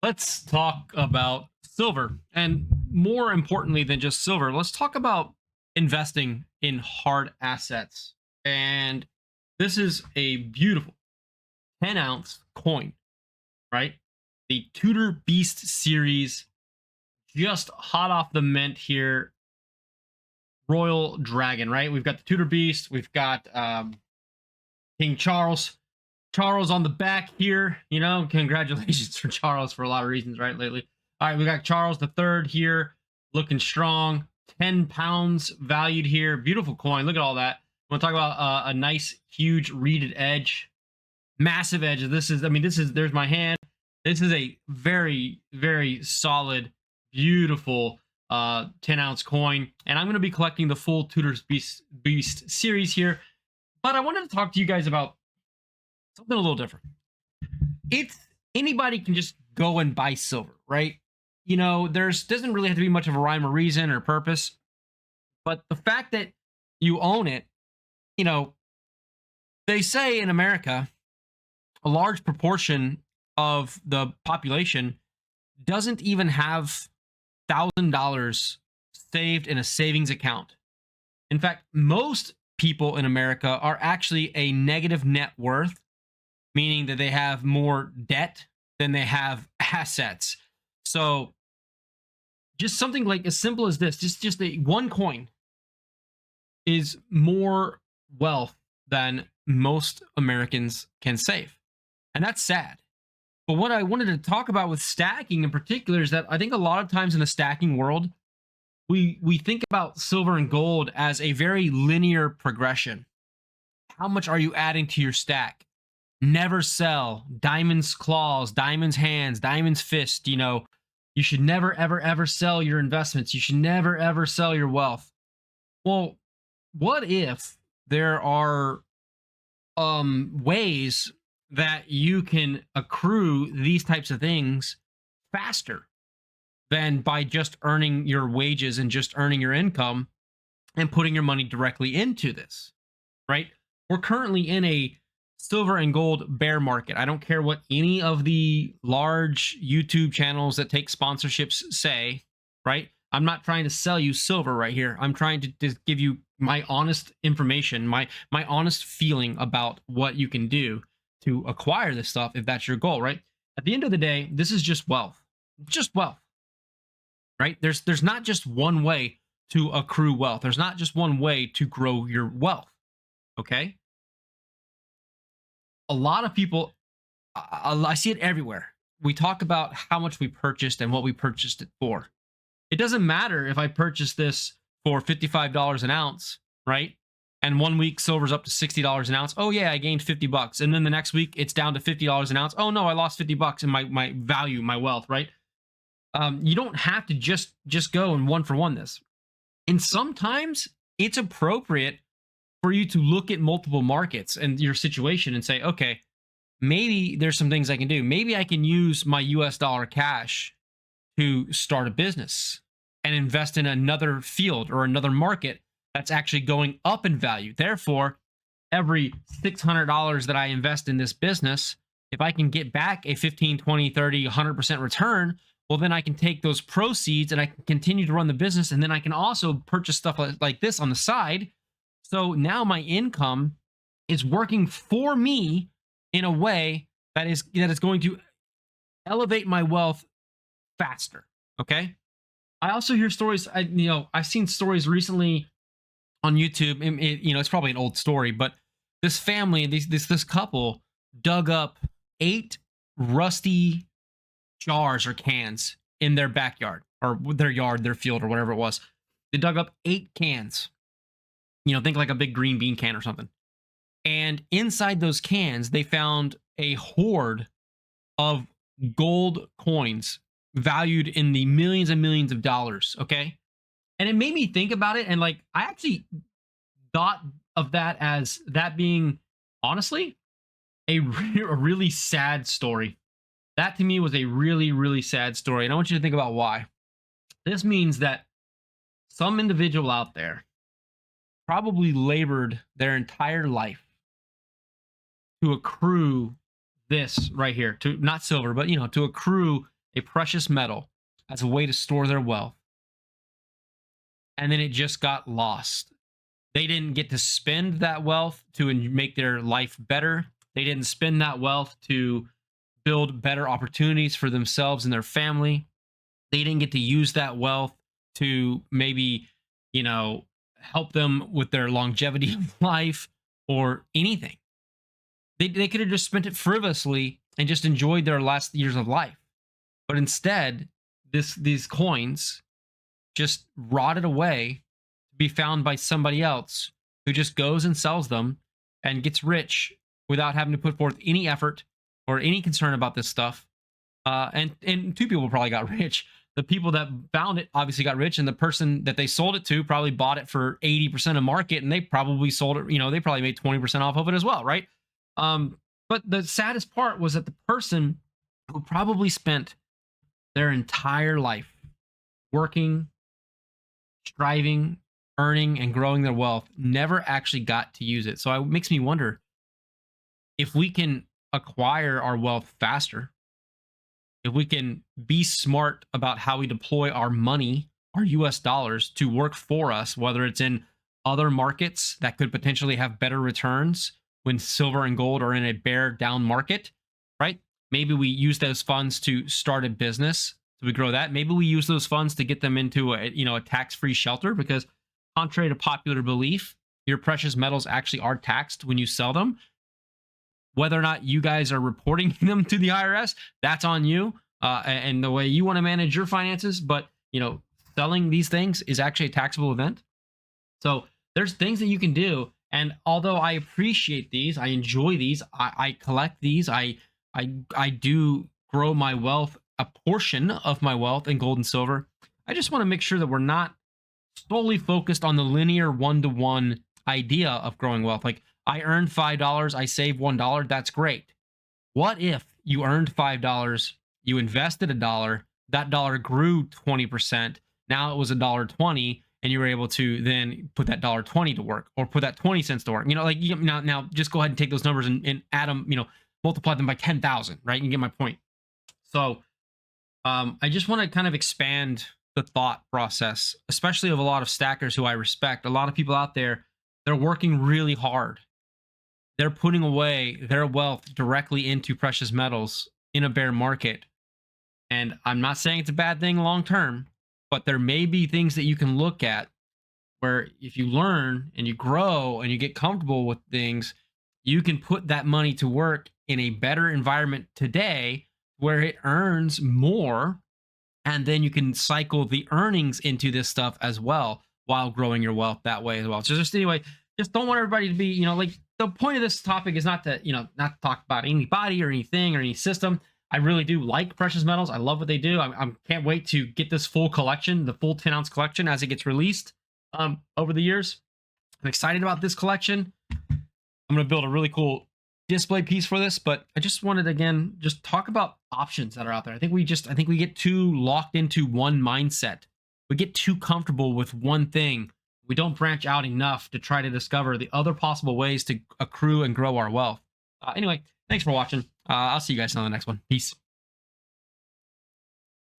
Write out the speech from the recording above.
Let's talk about silver. And more importantly than just silver, let's talk about investing in hard assets. And this is a beautiful 10-ounce coin, right? The Tudor Beast series, just hot off the mint here. Royal Dragon, right? We've got the Tudor Beast. We've got King Charles. Charles on the back here, congratulations for Charles for a lot of reasons, right, lately. All right, we got Charles the third here, looking strong, 10 pounds valued here. Beautiful coin. Look at all that. I want to talk about a nice, huge reeded edge, massive edge. There's my hand. This is a very, very solid, beautiful 10-ounce coin. And I'm going to be collecting the full Tudor's Beast series here. But I wanted to talk to you guys about something a little different. It's anybody can just go and buy silver, right? There's doesn't really have to be much of a rhyme or reason or purpose. But the fact that you own it, they say in America, a large proportion of the population doesn't even have $1,000 saved in a savings account. In fact, most people in America are actually a negative net worth, meaning that they have more debt than they have assets. So just something like as simple as this, just one coin is more wealth than most Americans can save. And that's sad. But what I wanted to talk about with stacking in particular is that I think a lot of times in the stacking world, we think about silver and gold as a very linear progression. How much are you adding to your stack? Never sell. Diamonds claws, diamonds hands, diamonds fist. You should never, ever, ever sell your investments. You should never, ever sell your wealth. Well, what if there are ways that you can accrue these types of things faster than by just earning your wages and just earning your income and putting your money directly into this, right? We're currently in a silver and gold bear market. I don't care what any of the large YouTube channels that take sponsorships say, right? I'm not trying to sell you silver right here. I'm trying to just give you my honest information, my honest feeling about what you can do to acquire this stuff if that's your goal, right? At the end of the day, this is just wealth. Just wealth. Right? There's not just one way to accrue wealth. There's not just one way to grow your wealth. Okay? A lot of people, I see it everywhere. We talk about how much we purchased and what we purchased it for. It doesn't matter if I purchased this for $55 an ounce, right? And 1 week silver's up to $60 an ounce. Oh yeah, I gained $50. And then the next week it's down to $50 an ounce. Oh no, I lost $50 in my value, my wealth, right? You don't have to just go and one for one this. And sometimes it's appropriate for you to look at multiple markets and your situation and say, okay, maybe there's some things I can do. Maybe I can use my US dollar cash to start a business and invest in another field or another market that's actually going up in value. Therefore, every $600 that I invest in this business, if I can get back a 15, 20, 30, 100% return, well, then I can take those proceeds and I can continue to run the business. And then I can also purchase stuff like this on the side. So now my income is working for me in a way that is going to elevate my wealth faster. Okay. I also hear stories. I've seen stories recently on YouTube. It's probably an old story, but this family, this couple dug up 8 rusty jars or cans in their backyard or their yard, their field, or whatever it was. They dug up 8 cans. Think like a big green bean can or something. And inside those cans, they found a hoard of gold coins valued in the millions and millions of dollars. Okay. And it made me think about it. And I actually thought of that as that being, honestly, a really sad story. That to me was a really, really sad story. And I want you to think about why. This means that some individual out there probably labored their entire life to accrue this right here, to not silver, but to accrue a precious metal as a way to store their wealth, and then it just got lost. They didn't get to spend that wealth to make their life better. They didn't spend that wealth to build better opportunities for themselves and their family. They didn't get to use that wealth to maybe, you know, help them with their longevity of life or anything. They could have just spent it frivolously and just enjoyed their last years of life. But instead, these coins just rotted away to be found by somebody else who just goes and sells them and gets rich without having to put forth any effort or any concern about this stuff. And two people probably got rich. The people that found it obviously got rich, and the person that they sold it to probably bought it for 80% of market, and they probably sold it, they probably made 20% off of it as well, right? But the saddest part was that the person who probably spent their entire life working, striving, earning, and growing their wealth never actually got to use it. So it makes me wonder if we can acquire our wealth faster, if we can be smart about how we deploy our money, our US dollars, to work for us, whether it's in other markets that could potentially have better returns when silver and gold are in a bear down market, right? Maybe we use those funds to start a business, so we grow that. Maybe we use those funds to get them into a tax-free shelter, because contrary to popular belief, your precious metals actually are taxed when you sell them. Whether or not you guys are reporting them to the IRS, that's on you, and the way you want to manage your finances. But selling these things is actually a taxable event. So there's things that you can do. And although I appreciate these, I enjoy these, I collect these, I do grow my wealth, a portion of my wealth in gold and silver. I just want to make sure that we're not solely focused on the linear one-to-one idea of growing wealth. Like, I earned $5, I saved $1, that's great. What if you earned $5, you invested $1, that dollar grew 20%, now it was $1.20, and you were able to then put that $1.20 to work, or put that 20 cents to work. Now just go ahead and take those numbers and add them, multiply them by 10,000, right? You get my point. So I just want to kind of expand the thought process, especially of a lot of stackers who I respect. A lot of people out there, they're working really hard. They're putting away their wealth directly into precious metals in a bear market. And I'm not saying it's a bad thing long term, but there may be things that you can look at where if you learn and you grow and you get comfortable with things, you can put that money to work in a better environment today where it earns more, and then you can cycle the earnings into this stuff as well while growing your wealth that way as well. So just don't want everybody to be, the point of this topic is not to talk about anybody or anything or any system. I really do like precious metals. I love what they do. I can't wait to get this full collection, the full 10-ounce collection, as it gets released over the years. I'm excited about this collection. I'm going to build a really cool display piece for this, but I just wanted to, again, just talk about options that are out there. I think we get too locked into one mindset. We get too comfortable with one thing. We don't branch out enough to try to discover the other possible ways to accrue and grow our wealth. Anyway, thanks for watching. I'll see you guys on the next one. Peace.